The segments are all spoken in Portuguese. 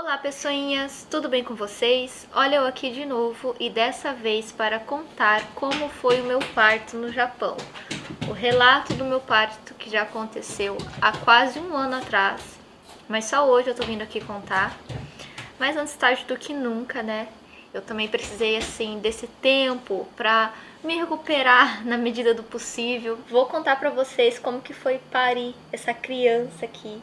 Olá pessoinhas, tudo bem com vocês? Olha eu aqui de novo e dessa vez para contar como foi o meu parto no Japão. O relato do meu parto que já aconteceu há quase um ano atrás, mas só hoje eu tô vindo aqui contar. Mas antes tarde do que nunca, né? Eu também precisei assim desse tempo pra me recuperar na medida do possível. Vou contar pra vocês como que foi parir essa criança aqui.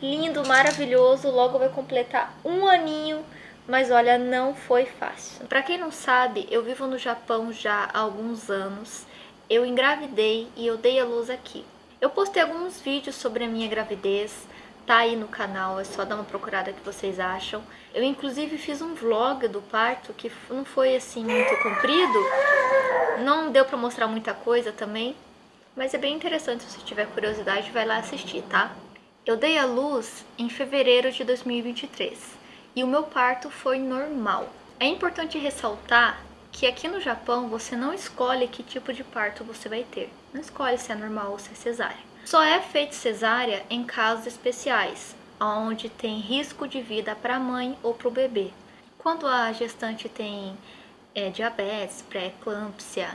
Lindo, maravilhoso, logo vai completar um aninho, mas olha, não foi fácil. Pra quem não sabe, eu vivo no Japão já há alguns anos. Eu engravidei e eu dei à luz aqui. Eu postei alguns vídeos sobre a minha gravidez, tá aí no canal, é só dar uma procurada que vocês acham. Eu inclusive fiz um vlog do parto que não foi assim muito comprido, não deu pra mostrar muita coisa também, mas é bem interessante, se você tiver curiosidade vai lá assistir, tá? Eu dei à luz em fevereiro de 2023 e o meu parto foi normal. É importante ressaltar que aqui no Japão você não escolhe que tipo de parto você vai ter. Não escolhe se é normal ou se é cesárea. Só é feito cesárea em casos especiais, onde tem risco de vida para a mãe ou para o bebê. Quando a gestante tem diabetes, pré-eclâmpsia,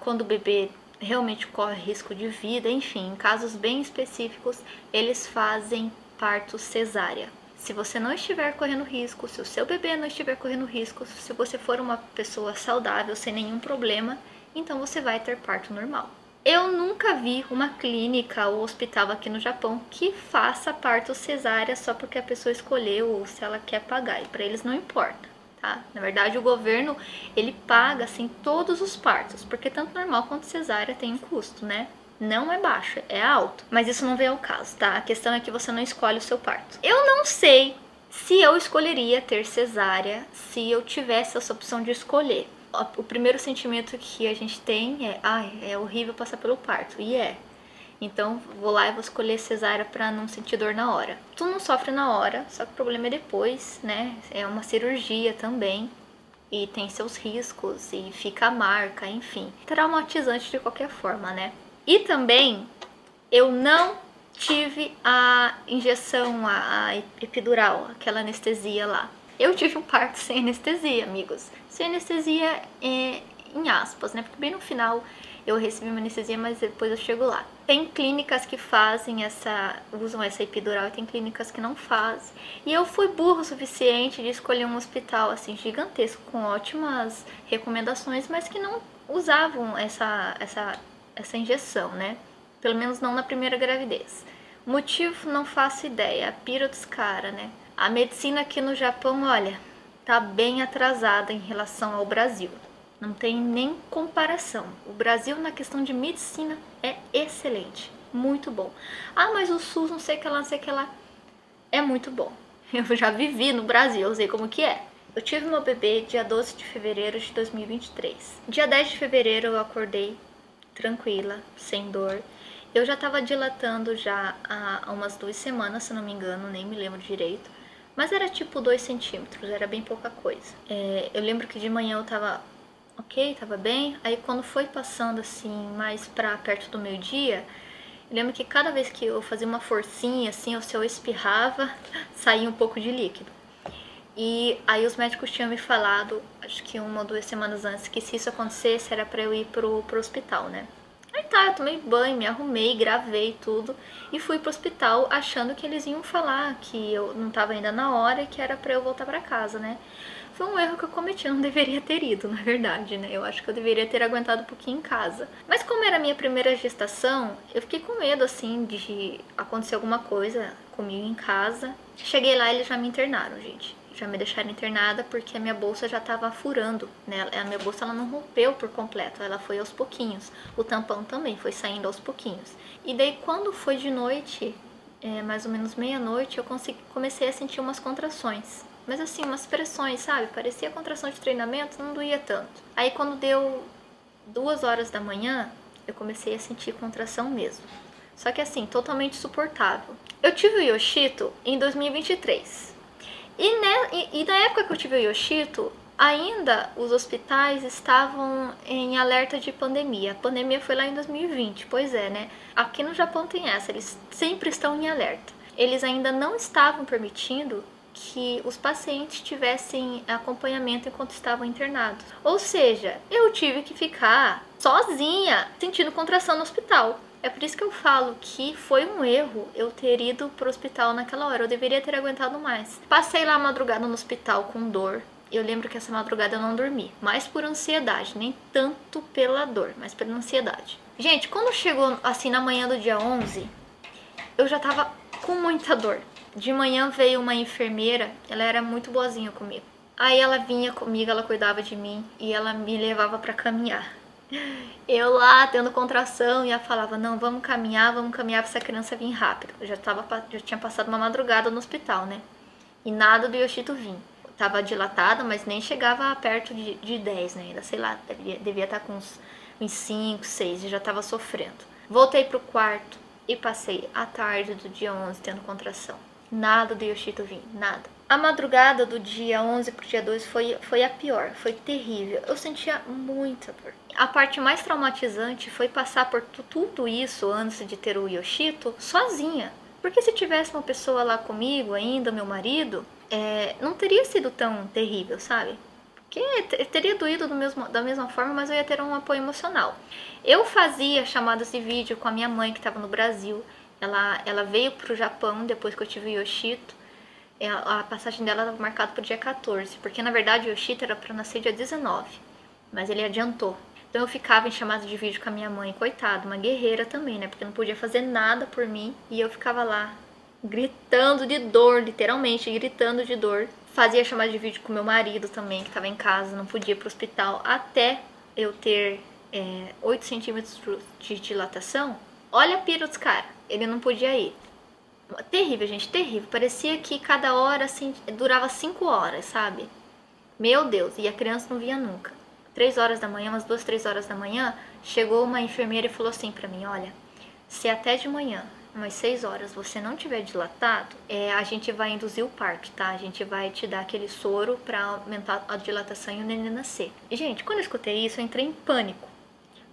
quando o bebê realmente corre risco de vida, enfim, em casos bem específicos, eles fazem parto cesárea. Se você não estiver correndo risco, se o seu bebê não estiver correndo risco, se você for uma pessoa saudável, sem nenhum problema, então você vai ter parto normal. Eu nunca vi uma clínica ou hospital aqui no Japão que faça parto cesárea só porque a pessoa escolheu ou se ela quer pagar, e para eles não importa. Tá? Na verdade, o governo ele paga assim todos os partos, porque tanto normal quanto cesárea tem um custo, né? Não é baixo, é alto, mas isso não vem ao caso, tá? A questão é que você não escolhe o seu parto. Eu não sei se eu escolheria ter cesárea se eu tivesse essa opção de escolher. O primeiro sentimento que a gente tem é, é horrível passar pelo parto, e é. Então vou lá e vou escolher cesárea pra não sentir dor na hora. Tu não sofre na hora, só que o problema é depois, né? É uma cirurgia também e tem seus riscos e fica a marca, enfim. Traumatizante de qualquer forma, né? E também eu não tive a injeção, a epidural, aquela anestesia lá. Eu tive um parto sem anestesia, amigos. Sem anestesia em aspas, né? Porque bem no final eu recebi uma anestesia, mas depois eu chego lá. Tem clínicas que fazem usam essa epidural e tem clínicas que não fazem. E eu fui burro o suficiente de escolher um hospital assim gigantesco, com ótimas recomendações, mas que não usavam essa injeção, né? Pelo menos não na primeira gravidez. Motivo, não faço ideia, a pira dos caras, né? A medicina aqui no Japão, olha, tá bem atrasada em relação ao Brasil. Não tem nem comparação. O Brasil na questão de medicina é excelente, muito bom. Ah, mas o SUS não sei o que lá, não sei o que lá. É muito bom. Eu já vivi no Brasil, eu sei como que é. Eu tive meu bebê dia 12 de fevereiro de 2023. Dia 10 de fevereiro eu acordei tranquila, sem dor. Eu já tava dilatando já há umas 2 semanas, se não me engano, nem me lembro direito. Mas era tipo 2 centímetros, era bem pouca coisa. Eu lembro que de manhã eu tava ok, tava bem. Aí quando foi passando assim, mais pra perto do meio-dia, eu lembro que cada vez que eu fazia uma forcinha assim, ou se eu espirrava, saía um pouco de líquido. E aí os médicos tinham me falado, acho que 1 ou 2 semanas antes, que se isso acontecesse era pra eu ir pro hospital, né? Aí tá, eu tomei banho, me arrumei, gravei tudo e fui pro hospital achando que eles iam falar que eu não tava ainda na hora e que era pra eu voltar pra casa, né? Foi um erro que eu cometi, eu não deveria ter ido, na verdade, né? Eu acho que eu deveria ter aguentado um pouquinho em casa. Mas como era a minha primeira gestação, eu fiquei com medo, assim, de acontecer alguma coisa comigo em casa. Cheguei lá e eles já me internaram, gente. Já me deixaram internada porque a minha bolsa já tava furando, né? A minha bolsa ela não rompeu por completo, ela foi aos pouquinhos. O tampão também foi saindo aos pouquinhos. E daí quando foi de noite, mais ou menos meia-noite, eu comecei a sentir umas contrações. Mas assim, umas pressões, sabe? Parecia contração de treinamento, não doía tanto. Aí quando deu 2 horas da manhã, eu comecei a sentir contração mesmo. Só que assim, totalmente suportável. Eu tive o Yoshito em 2023. E na época que eu tive o Yoshito, ainda os hospitais estavam em alerta de pandemia. A pandemia foi lá em 2020, pois é, né? Aqui no Japão tem essa, eles sempre estão em alerta. Eles ainda não estavam permitindo que os pacientes tivessem acompanhamento enquanto estavam internados. Ou seja, eu tive que ficar sozinha, sentindo contração no hospital. É por isso que eu falo que foi um erro eu ter ido pro hospital naquela hora. Eu deveria ter aguentado mais. Passei lá a madrugada no hospital com dor. Eu lembro que essa madrugada eu não dormi. Mais por ansiedade, nem tanto pela dor, mas pela ansiedade. Gente, quando chegou assim na manhã do dia 11, eu já tava com muita dor. De manhã veio uma enfermeira, ela era muito boazinha comigo. Aí ela vinha comigo, ela cuidava de mim e ela me levava pra caminhar. Eu lá tendo contração e ela falava, não, vamos caminhar pra essa criança vir rápido. Eu já tinha passado uma madrugada no hospital, né? E nada do Yoshito vir. Tava dilatada, mas nem chegava perto de 10, né? Ainda, sei lá, devia estar com uns 5, 6 e já tava sofrendo. Voltei pro quarto e passei a tarde do dia 11 tendo contração. Nada do Yoshito vir, nada. A madrugada do dia 11 pro dia 12 foi a pior, foi terrível. Eu sentia muita dor. A parte mais traumatizante foi passar por tudo isso antes de ter o Yoshito sozinha. Porque se tivesse uma pessoa lá comigo ainda, meu marido, não teria sido tão terrível, sabe? Porque teria doído da mesma forma, mas eu ia ter um apoio emocional. Eu fazia chamadas de vídeo com a minha mãe que estava no Brasil. Ela veio pro Japão depois que eu tive o Yoshito. A passagem dela estava marcada para o dia 14, porque na verdade o Yoshito era para nascer dia 19, mas ele adiantou. Então eu ficava em chamada de vídeo com a minha mãe, coitada, uma guerreira também, né? Porque não podia fazer nada por mim e eu ficava lá gritando de dor, literalmente gritando de dor. Fazia chamada de vídeo com meu marido também, que estava em casa, não podia ir pro hospital até eu ter 8 centímetros de dilatação. Olha a pira dos caras, ele não podia ir. Terrível, gente, terrível. Parecia que cada hora, assim, durava 5 horas, sabe? Meu Deus, e a criança não via nunca. 3 horas da manhã, umas 2, 3 horas da manhã, chegou uma enfermeira e falou assim pra mim, olha, se até de manhã, umas 6 horas, você não tiver dilatado, a gente vai induzir o parto, tá? A gente vai te dar aquele soro pra aumentar a dilatação e o neném nascer. E, gente, quando eu escutei isso, eu entrei em pânico.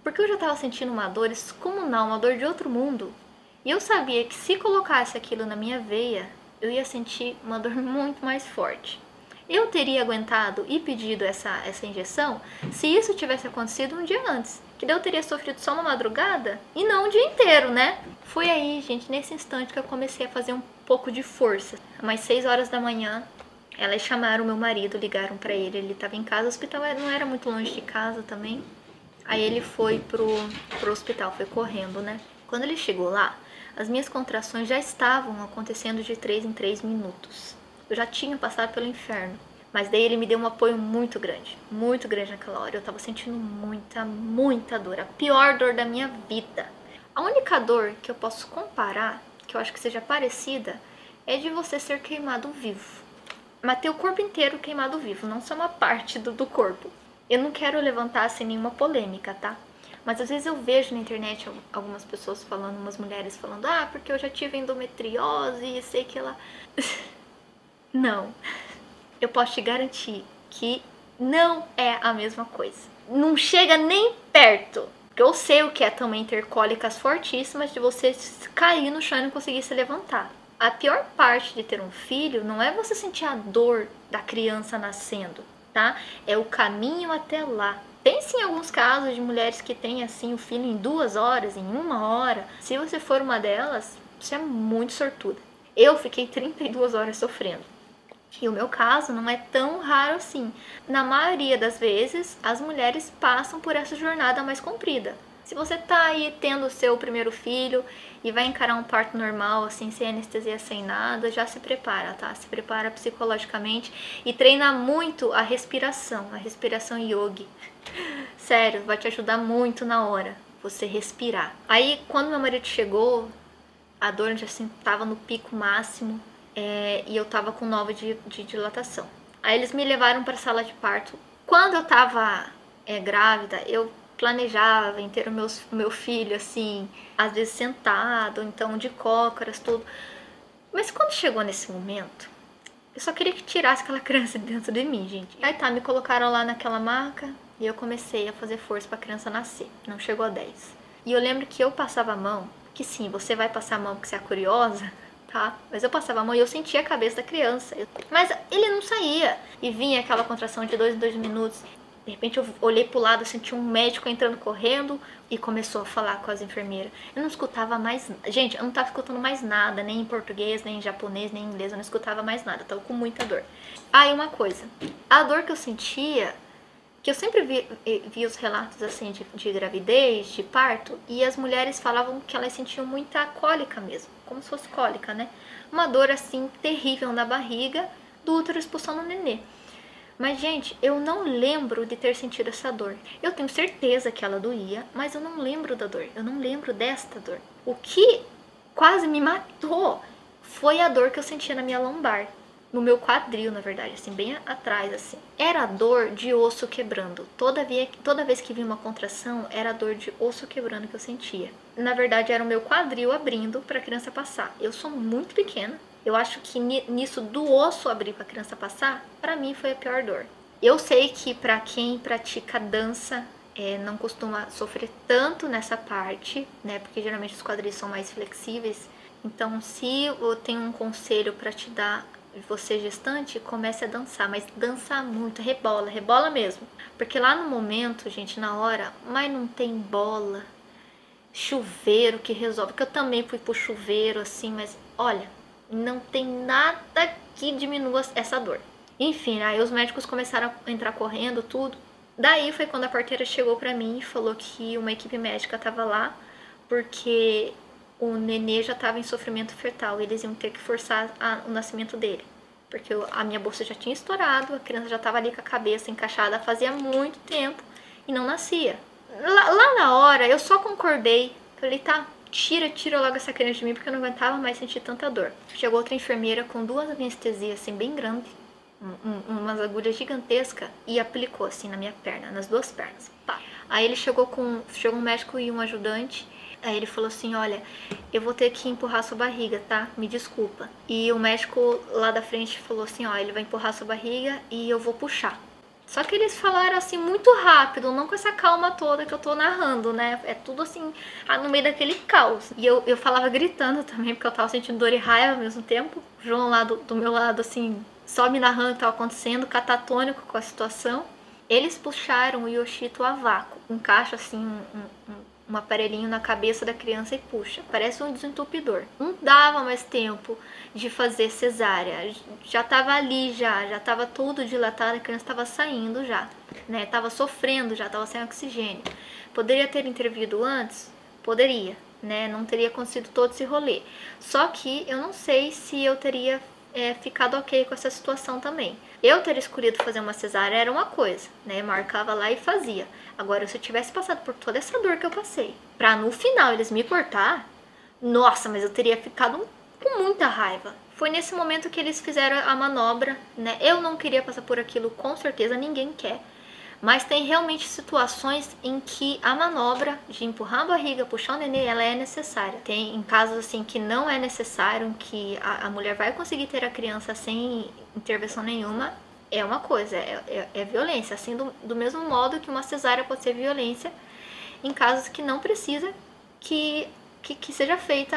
Porque eu já tava sentindo uma dor descomunal, uma dor de outro mundo. E eu sabia que se colocasse aquilo na minha veia, eu ia sentir uma dor muito mais forte. Eu teria aguentado e pedido essa injeção se isso tivesse acontecido um dia antes. Que daí eu teria sofrido só uma madrugada e não um dia inteiro, né? Foi aí, gente, nesse instante que eu comecei a fazer um pouco de força. Às 6 horas da manhã, elas chamaram meu marido, ligaram pra ele estava em casa, o hospital não era muito longe de casa também. Aí ele foi pro hospital, foi correndo, né? Quando ele chegou lá, as minhas contrações já estavam acontecendo de 3 em 3 minutos. Eu já tinha passado pelo inferno. Mas daí ele me deu um apoio muito grande naquela hora. Eu tava sentindo muita dor. A pior dor da minha vida. A única dor que eu posso comparar, que eu acho que seja parecida, é de você ser queimado vivo. Mas ter o corpo inteiro queimado vivo, não só uma parte do corpo. Eu não quero levantar sem nenhuma polêmica, tá? Mas às vezes eu vejo na internet algumas pessoas falando, umas mulheres falando, porque eu já tive endometriose e sei que ela... Não. Eu posso te garantir que não é a mesma coisa. Não chega nem perto. Porque eu sei o que é também ter cólicas fortíssimas de você cair no chão e não conseguir se levantar. A pior parte de ter um filho não é você sentir a dor da criança nascendo, tá? É o caminho até lá. Tem sim alguns casos de mulheres que têm assim o filho em 2 horas, em 1 hora. Se você for uma delas, você é muito sortuda. Eu fiquei 32 horas sofrendo. E o meu caso não é tão raro assim. Na maioria das vezes, as mulheres passam por essa jornada mais comprida. Se você tá aí tendo o seu primeiro filho e vai encarar um parto normal, assim, sem anestesia, sem nada, já se prepara, tá? Se prepara psicologicamente e treina muito a respiração yogi. Sério, vai te ajudar muito na hora, você respirar. Aí, quando meu marido chegou, a dor já assim, tava no pico máximo. E eu tava com 9 de dilatação. Aí eles me levaram para a sala de parto. Quando eu tava grávida, eu planejava em ter o meu filho, assim, às vezes sentado, então de cócoras, tudo. Mas quando chegou nesse momento, eu só queria que tirasse aquela criança de dentro de mim, gente. Aí tá, me colocaram lá naquela maca e eu comecei a fazer força pra criança nascer. Não chegou a 10. E eu lembro que eu passava a mão, que sim, você vai passar a mão porque você é curiosa, tá? Mas eu passava a mão e eu sentia a cabeça da criança. Mas ele não saía. E vinha aquela contração de 2 em 2 minutos. De repente eu olhei pro lado, senti um médico entrando correndo e começou a falar com as enfermeiras. Eu não escutava mais... Gente, eu não tava escutando mais nada, nem em português, nem em japonês, nem em inglês. Eu não escutava mais nada, eu tava com muita dor. Aí uma coisa, a dor que eu sentia... Que eu sempre vi os relatos assim de gravidez, de parto, e as mulheres falavam que elas sentiam muita cólica mesmo, como se fosse cólica, né? Uma dor assim terrível na barriga do útero expulsando o nenê. Mas, gente, eu não lembro de ter sentido essa dor. Eu tenho certeza que ela doía, mas eu não lembro da dor. Eu não lembro desta dor. O que quase me matou foi a dor que eu sentia na minha lombar. No meu quadril, na verdade, assim, bem atrás, assim. Era a dor de osso quebrando. Toda vez que vinha uma contração, era a dor de osso quebrando que eu sentia. Na verdade, era o meu quadril abrindo para a criança passar. Eu sou muito pequena. Eu acho que nisso do osso abrir para a criança passar, para mim foi a pior dor. Eu sei que para quem pratica dança, não costuma sofrer tanto nessa parte, né? Porque geralmente os quadris são mais flexíveis. Então, se eu tenho um conselho para te dar, você gestante, comece a dançar, mas dança muito, rebola mesmo. Porque lá no momento, gente, na hora, mas não tem bola, chuveiro que resolve, que eu também fui pro chuveiro, assim, mas olha, não tem nada que diminua essa dor. Enfim, aí os médicos começaram a entrar correndo, tudo. Daí foi quando a parteira chegou pra mim e falou que uma equipe médica tava lá, porque o nenê já estava em sofrimento fetal, eles iam ter que forçar o nascimento dele. Porque a minha bolsa já tinha estourado, a criança já estava ali com a cabeça encaixada fazia muito tempo e não nascia. Lá na hora, eu só concordei. Falei, tá, tira logo essa criança de mim, porque eu não aguentava mais sentir tanta dor. Chegou outra enfermeira com 2 anestesias, assim, bem grandes, umas agulhas gigantescas, e aplicou, assim, na minha perna, nas 2 pernas. Pá. Aí ele chegou um médico e um ajudante. Aí ele falou assim, olha, eu vou ter que empurrar sua barriga, tá? Me desculpa. E o médico lá da frente falou assim, ó, ele vai empurrar sua barriga e eu vou puxar. Só que eles falaram assim muito rápido, não com essa calma toda que eu tô narrando, né? É tudo assim, no meio daquele caos. E eu falava gritando também, porque eu tava sentindo dor e raiva ao mesmo tempo. O João lá do meu lado, assim, só me narrando o que tava acontecendo, catatônico com a situação. Eles puxaram o Yoshito a vácuo. Encaixa assim um aparelhinho na cabeça da criança e puxa. Parece um desentupidor. Não dava mais tempo de fazer cesárea. Já tava ali, já tava tudo dilatado, a criança tava saindo já, né? Tava sofrendo já, tava sem oxigênio. Poderia ter intervido antes? Poderia, né? Não teria acontecido todo esse rolê. Só que eu não sei se eu teria ficado ok com essa situação também. Eu ter escolhido fazer uma cesárea era uma coisa, né? Marcava lá e fazia. Agora, se eu tivesse passado por toda essa dor que eu passei, pra no final eles me cortar, nossa, mas eu teria ficado com muita raiva. Foi nesse momento que eles fizeram a manobra, né? Eu não queria passar por aquilo, com certeza, ninguém quer. Mas tem realmente situações em que a manobra de empurrar a barriga, puxar o nenê, ela é necessária. Tem em casos assim que não é necessário, em que a mulher vai conseguir ter a criança sem intervenção nenhuma, é uma coisa, é violência. Assim, do mesmo modo que uma cesárea pode ser violência em casos que não precisa que seja feita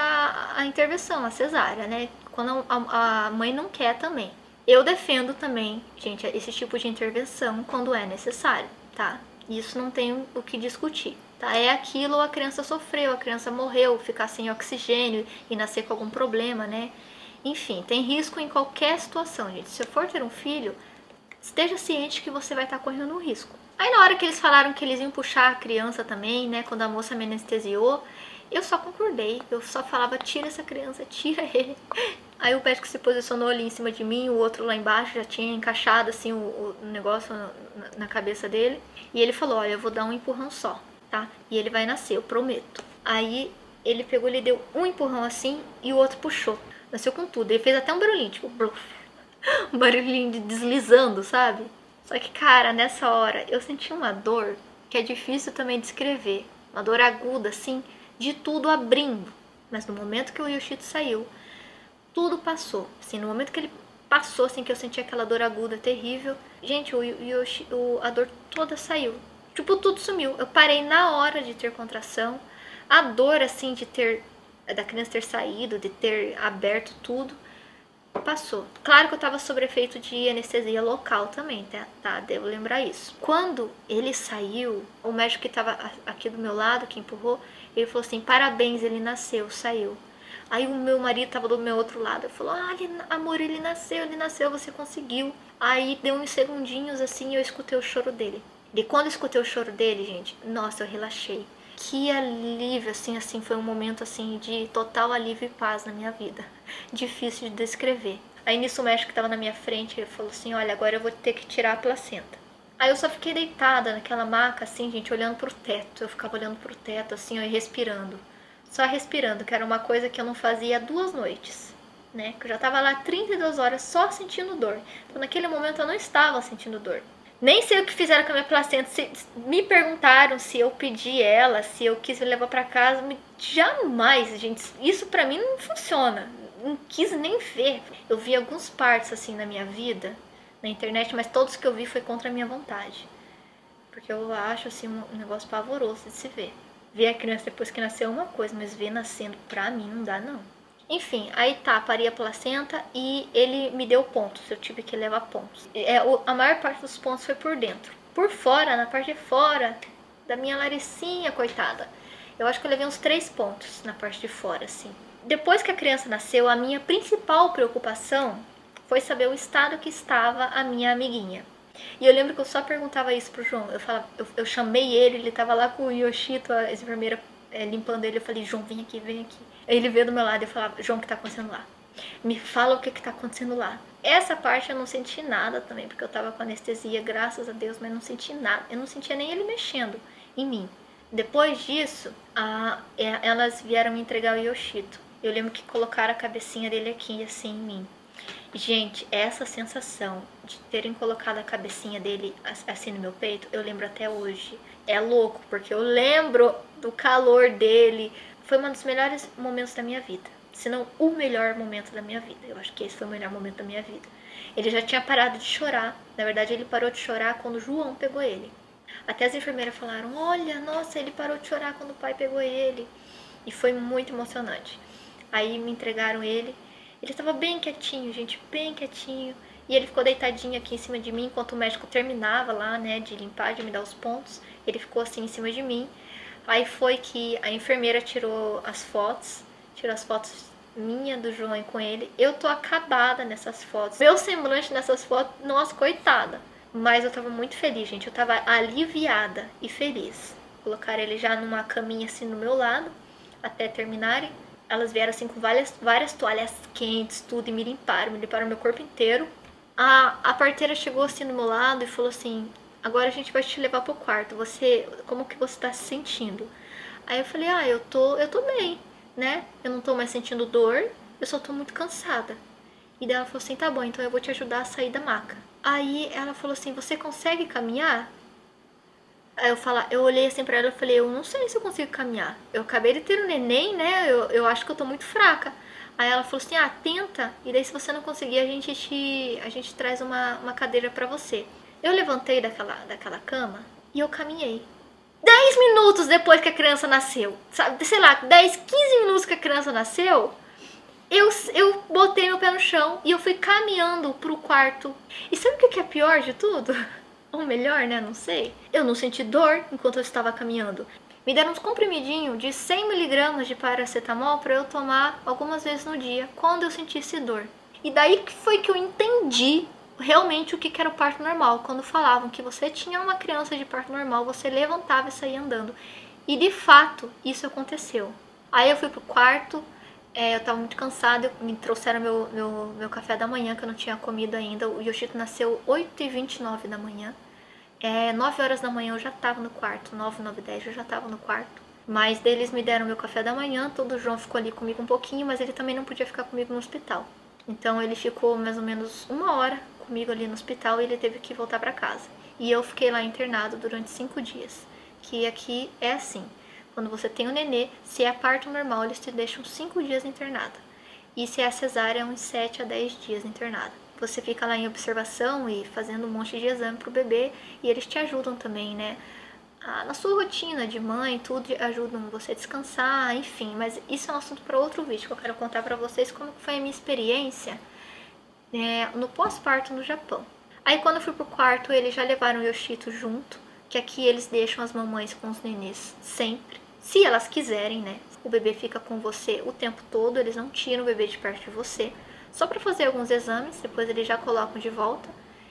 a intervenção, a cesárea, né? Quando a mãe não quer também. Eu defendo também, gente, esse tipo de intervenção quando é necessário, tá? Isso não tem o que discutir, tá? É aquilo, a criança sofreu, a criança morreu, ficar sem oxigênio e nascer com algum problema, né? Enfim, tem risco em qualquer situação, gente. Se for ter um filho, esteja ciente que você vai estar correndo um risco. Aí na hora que eles falaram que eles iam puxar a criança também, né? Quando a moça me anestesiou, eu só concordei. Eu só falava, tira essa criança, tira ele. Aí o médico se posicionou ali em cima de mim, o outro lá embaixo já tinha encaixado assim o negócio na cabeça dele. E ele falou, olha, eu vou dar um empurrão só, tá? E ele vai nascer, eu prometo. Aí ele pegou, ele deu um empurrão assim e o outro puxou. Nasceu com tudo. Ele fez até um barulhinho, tipo, bluf. Um barulhinho de deslizando, sabe? Só que, cara, nessa hora eu senti uma dor que é difícil também descrever. Uma dor aguda, assim, de tudo abrindo. Mas no momento que o Yoshito saiu, tudo passou. Assim, no momento que ele passou, assim, que eu senti aquela dor aguda terrível, gente, a dor toda saiu. Tipo, tudo sumiu. Eu parei na hora de ter contração. A dor, assim, de ter da criança ter saído, de ter aberto tudo, passou. Claro que eu tava sob efeito de anestesia local também, tá? Devo lembrar isso. Quando ele saiu, o médico que tava aqui do meu lado, que empurrou, ele falou assim, parabéns, ele nasceu, saiu. Aí o meu marido tava do meu outro lado, ele falou, amor, ele nasceu, você conseguiu. Aí deu uns segundinhos assim e eu escutei o choro dele. E quando eu escutei o choro dele, gente, nossa, eu relaxei. Que alívio, assim, foi um momento, assim, de total alívio e paz na minha vida. Difícil de descrever. Aí nisso o médico que tava na minha frente, ele falou assim, olha, agora eu vou ter que tirar a placenta. Aí eu só fiquei deitada naquela maca, assim, gente, olhando pro teto. Eu ficava olhando pro teto, assim, ó, e respirando. Só respirando, que era uma coisa que eu não fazia há 2 noites, né? Que eu já tava lá 32 horas só sentindo dor. Então naquele momento eu não estava sentindo dor. Nem sei o que fizeram com a minha placenta. Me perguntaram se eu pedi ela, se eu quis levar pra casa. Jamais, gente. Isso pra mim não funciona. Não quis nem ver. Eu vi alguns partos assim na minha vida, na internet, mas todos que eu vi foi contra a minha vontade. Porque eu acho assim um negócio pavoroso de se ver. Ver a criança depois que nasceu é uma coisa, mas ver nascendo pra mim não dá não. Enfim, aí tá, parei a placenta e ele me deu pontos, eu tive que levar pontos. A maior parte dos pontos foi por dentro. Por fora, na parte de fora da minha Laricinha, coitada, eu acho que eu levei uns 3 pontos na parte de fora, assim. Depois que a criança nasceu, a minha principal preocupação foi saber o estado que estava a minha amiguinha. E eu lembro que eu só perguntava isso pro João. Eu chamei ele tava lá com o Yoshito, a enfermeira limpando ele. Eu falei, João, vem aqui, vem aqui. Aí ele veio do meu lado e eu falava, João, o que tá acontecendo lá? Me fala o que tá acontecendo lá. Essa parte eu não senti nada também, porque eu tava com anestesia, graças a Deus, mas não senti nada. Eu não sentia nem ele mexendo em mim. Depois disso, elas vieram me entregar o Yoshito. Eu lembro que colocaram a cabecinha dele aqui, assim, em mim. Gente, essa sensação de terem colocado a cabecinha dele assim no meu peito, eu lembro até hoje. É louco, porque eu lembro do calor dele. Foi um dos melhores momentos da minha vida. Se não o melhor momento da minha vida. Eu acho que esse foi o melhor momento da minha vida. Ele já tinha parado de chorar. Na verdade, ele parou de chorar quando o João pegou ele. Até as enfermeiras falaram, olha, nossa, ele parou de chorar quando o pai pegou ele. E foi muito emocionante. Aí me entregaram ele. Ele estava bem quietinho, gente, bem quietinho. E ele ficou deitadinho aqui em cima de mim, enquanto o médico terminava lá, né, de limpar, de me dar os pontos. Ele ficou assim em cima de mim. Aí foi que a enfermeira tirou as fotos minha, do João e com ele. Eu tô acabada nessas fotos. Meu semblante nessas fotos, nossa, coitada. Mas eu tava muito feliz, gente. Eu tava aliviada e feliz. Colocaram ele já numa caminha assim no meu lado, até terminarem. Elas vieram assim com várias toalhas quentes, tudo, e me limparam meu corpo inteiro. A parteira chegou assim do meu lado e falou assim, agora a gente vai te levar pro quarto, como que você tá se sentindo? Aí eu falei, eu tô bem, né? Eu não tô mais sentindo dor, eu só tô muito cansada. E daí ela falou assim, tá bom, então eu vou te ajudar a sair da maca. Aí ela falou assim, você consegue caminhar? Aí eu olhei assim pra ela e falei, eu não sei se eu consigo caminhar. Eu acabei de ter um neném, né? Eu acho que eu tô muito fraca. Aí ela falou assim, tenta. E daí se você não conseguir, a gente traz uma cadeira pra você. Eu levantei daquela cama e eu caminhei. 10 minutos depois que a criança nasceu, sabe? Sei lá, 10, 15 minutos que a criança nasceu, eu botei meu pé no chão e eu fui caminhando pro quarto. E sabe o que é pior de tudo? Ou melhor, né? Não sei. Eu não senti dor enquanto eu estava caminhando. Me deram uns comprimidinhos de 100 miligramas de paracetamol para eu tomar algumas vezes no dia, quando eu sentisse dor. E daí que foi que eu entendi realmente o que era o parto normal. Quando falavam que você tinha uma criança de parto normal, você levantava e saía andando. E de fato, isso aconteceu. Aí eu fui pro quarto, eu tava muito cansada, me trouxeram meu café da manhã, que eu não tinha comido ainda. O Yoshito nasceu 8h29 da manhã. 9 horas da manhã eu já tava no quarto, 9, 9h10 eu já tava no quarto. Mas eles me deram meu café da manhã, todo o João ficou ali comigo um pouquinho, mas ele também não podia ficar comigo no hospital. Então ele ficou mais ou menos 1 hora comigo ali no hospital e ele teve que voltar pra casa. E eu fiquei lá internado durante 5 dias, que aqui é assim. Quando você tem um nenê, se é parto normal, eles te deixam 5 dias internada. E se é cesárea, uns 7 a 10 dias internada. Você fica lá em observação e fazendo um monte de exame pro bebê e eles te ajudam também, né? na sua rotina de mãe, tudo ajudam você a descansar, enfim. Mas isso é um assunto para outro vídeo, que eu quero contar para vocês como foi a minha experiência no pós-parto no Japão. Aí quando eu fui pro quarto, eles já levaram o Yoshito junto, que aqui eles deixam as mamães com os nenês sempre, se elas quiserem, né? O bebê fica com você o tempo todo, eles não tiram o bebê de perto de você, só para fazer alguns exames, depois eles já colocam de volta.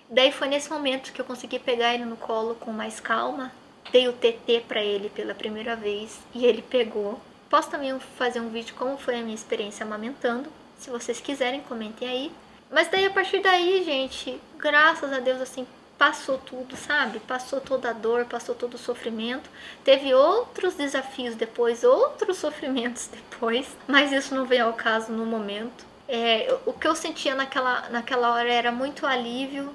Daí foi nesse momento que eu consegui pegar ele no colo com mais calma, dei o TT para ele pela primeira vez e ele pegou. Posso também fazer um vídeo como foi a minha experiência amamentando, se vocês quiserem, comentem aí. Mas daí, a partir daí, gente, graças a Deus, assim, passou tudo, sabe? Passou toda a dor, passou todo o sofrimento. Teve outros desafios depois, outros sofrimentos depois, mas isso não veio ao caso no momento. O que eu sentia naquela hora era muito alívio,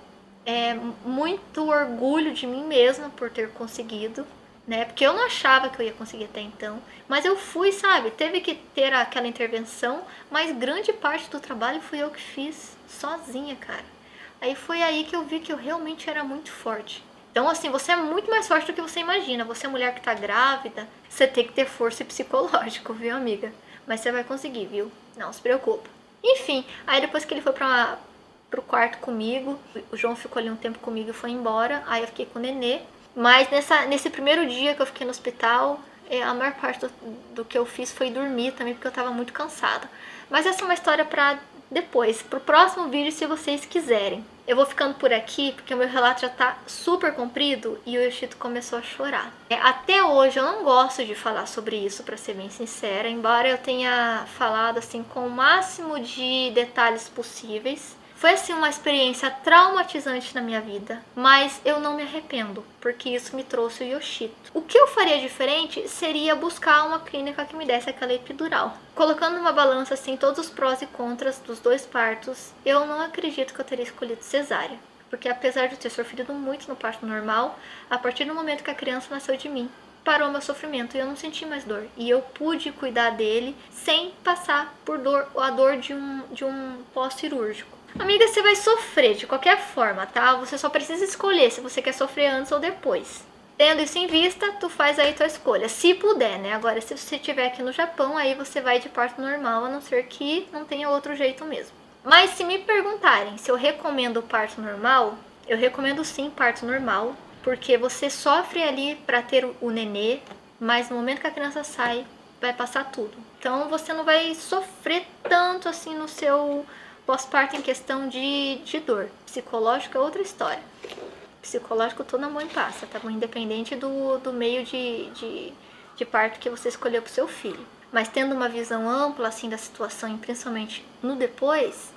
muito orgulho de mim mesma por ter conseguido, né? Porque eu não achava que eu ia conseguir até então, mas eu fui, sabe? Teve que ter aquela intervenção, mas grande parte do trabalho fui eu que fiz, sozinha, cara. Aí foi aí que eu vi que eu realmente era muito forte. Então, assim, você é muito mais forte do que você imagina. Você é mulher que tá grávida, você tem que ter força e psicológico, viu, amiga? Mas você vai conseguir, viu? Não se preocupa. Enfim, aí depois que ele foi pro quarto comigo, o João ficou ali um tempo comigo e foi embora. Aí eu fiquei com o nenê. Mas nesse primeiro dia que eu fiquei no hospital, a maior parte do que eu fiz foi dormir também, porque eu tava muito cansada. Mas essa é uma história pra depois, pro próximo vídeo, se vocês quiserem. Eu vou ficando por aqui, porque o meu relato já tá super comprido e o Yoshito começou a chorar. Até hoje eu não gosto de falar sobre isso, pra ser bem sincera, embora eu tenha falado assim com o máximo de detalhes possíveis. Foi assim uma experiência traumatizante na minha vida, mas eu não me arrependo, porque isso me trouxe o Yoshito. O que eu faria diferente seria buscar uma clínica que me desse aquela epidural. Colocando numa balança assim todos os prós e contras dos dois partos, eu não acredito que eu teria escolhido cesárea. Porque apesar de eu ter sofrido muito no parto normal, a partir do momento que a criança nasceu de mim, parou meu sofrimento e eu não senti mais dor. E eu pude cuidar dele sem passar por a dor de um pós-cirúrgico. Amiga, você vai sofrer de qualquer forma, tá? Você só precisa escolher se você quer sofrer antes ou depois. Tendo isso em vista, tu faz aí tua escolha, se puder, né? Agora, se você estiver aqui no Japão, aí você vai de parto normal, a não ser que não tenha outro jeito mesmo. Mas se me perguntarem se eu recomendo o parto normal, eu recomendo sim parto normal, porque você sofre ali pra ter o nenê, mas no momento que a criança sai, vai passar tudo. Então você não vai sofrer tanto assim no seu pós-parto em questão de dor. Psicológico é outra história. Psicológico toda mãe passa, tá bom? Independente do meio de parto que você escolheu pro seu filho. Mas tendo uma visão ampla assim da situação e principalmente no depois,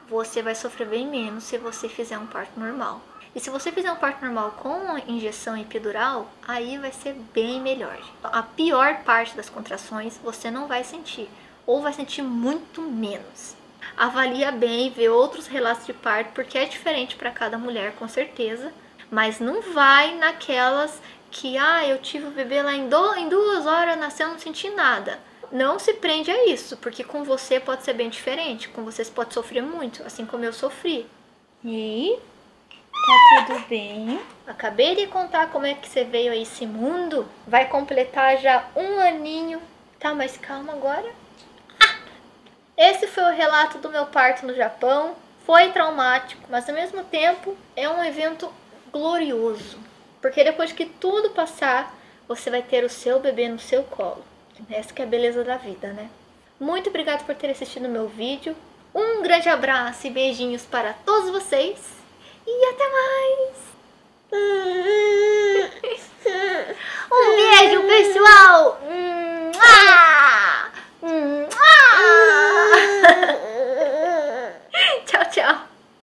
você vai sofrer bem menos se você fizer um parto normal. E se você fizer um parto normal com injeção epidural, aí vai ser bem melhor. A pior parte das contrações você não vai sentir, ou vai sentir muito menos. Avalia bem, vê outros relatos de parto, porque é diferente para cada mulher, com certeza. Mas não vai naquelas que, eu tive o bebê lá em 2 horas, nasceu, não senti nada. Não se prende a isso, porque com você pode ser bem diferente. Com vocês pode sofrer muito, assim como eu sofri. E tá tudo bem. Acabei de contar como é que você veio a esse mundo. Vai completar já 1 aninho. Tá, mas calma agora. Esse foi o relato do meu parto no Japão. Foi traumático, mas ao mesmo tempo é um evento glorioso. Porque depois que tudo passar, você vai ter o seu bebê no seu colo. Essa que é a beleza da vida, né? Muito obrigada por ter assistido o meu vídeo. Um grande abraço e beijinhos para todos vocês.